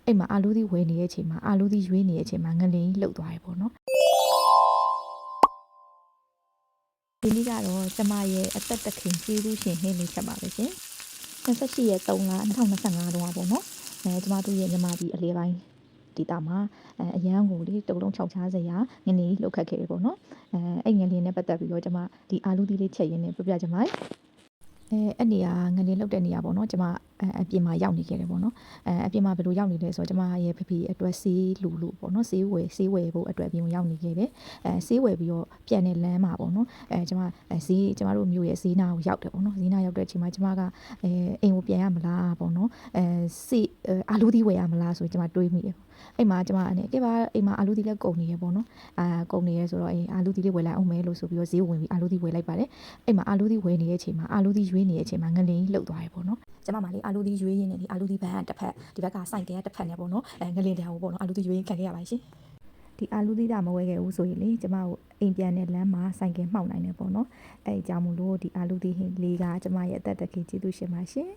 အိမ်မှာအာလူးသီးဝယ်နေတဲ့အချိန်မှာအာလူးသီးရွေးနေတဲ့အချိန်မှာငလင်ကြီးလှုပ်သွားတယ်ပေါ့နော်ဒီနေ့ကတော့ကျမရဲ့အသက်တခင်ကျေးဇူးရှင်နှင်းလေးချက်ပါပဲရှင်28ရက်3လ2025တုန်းကပေါ့နော်ကျမတို့ရဲ့ညီမကြီးအလေးပိုင်းဒေတာမှာအရန်ကိုလေတုံလုံး6ချားစရာငလင်ကြီးလှုပ်ခတ်ခဲ့ပြီပေါ့နော်အဲ့ငလင်နဲ့ပတ်သက်ပြီးတော့ကျမဒီအာလူးသီးလေးချက်ရင်းနဲ့ပြပြကျမအဲ့နေရာငလင်လောက်တဲ့နေရာပေါ့နော်ကျမအပြင်မှာရောက်နေခဲ့တယ်ပေါ့နော်အပြင်မှာဘယ်လိုရောက်နေလဲဆိုတော့ကျမရဲ့ဖဖေအတွက်ဆေးလူလို့ပေါ့နော်ဆေးဝယ်ဖို့အတွက်အပြင်ကိုရောက်နေခဲ့တယ်ဆေးဝယ်ပြီးတော့ပြန်နေလမ်းမှာပေါ့နော်ကျမကျမတို့မျိုးရဲ့ဈေးနာကိုရောက်တယ်ပေါ့နော်ဈေးနာရောက်တဲ့အချိန်မှာကျမကအိမ်ကိုပြန်ရမလားပေါ့နော်ဆေးအာလူးသီးဝယ်ရမလားဆိုကျမတွေးမိတယ်အဲ့မှာကျမအနေကဲပါအိမ်မှာအာလူးသီးလည်းကုန်နေရပေါ့နော်ကုန်နေရဆိုတော့အာလူးသီးလေးဝယ်လိုက်အောင်မယ်လို့ဆိုပြီးတော့ဈေးဝင်ပြီးအာလူးသီးဝယ်လိုက်ပါတယ်အိမ်မှာအာလူးသီးဝယ်နေတဲ့အချိန်မှာအာလူးသီးရွေးနေတဲ့အချိန်မှာငလင်ကြီးလှုပ်သွားတယ်ပေါ့နော်ကျမလေအာလူးသီးရွေးရင်းနဲ့ဒီအာလူးသီးဘန်းကတစ်ဖက်ဒီဘက်ကစိုက်ကဲတစ်ဖက်နဲ့ပေါ့နော်ငလင်တောင်ပေါ့နော်အာလူးသီးရွေးခံခဲ့ရပါရှင်ဒီအာလူးသီးတာမဝဲခဲ့ဘူးဆိုရင်လေကျမကိုအိမ်ပြန်တဲ့လမ်းမှာစိုက်ကဲမှောက်နိုင်တယ်ပေါ့နော်အဲ့အကြောင်းမို့လို့ဒီအာလူးသီးလေးကကျမရဲ့အသက်တခင်ကျေးဇူးရှင်ပါရှင်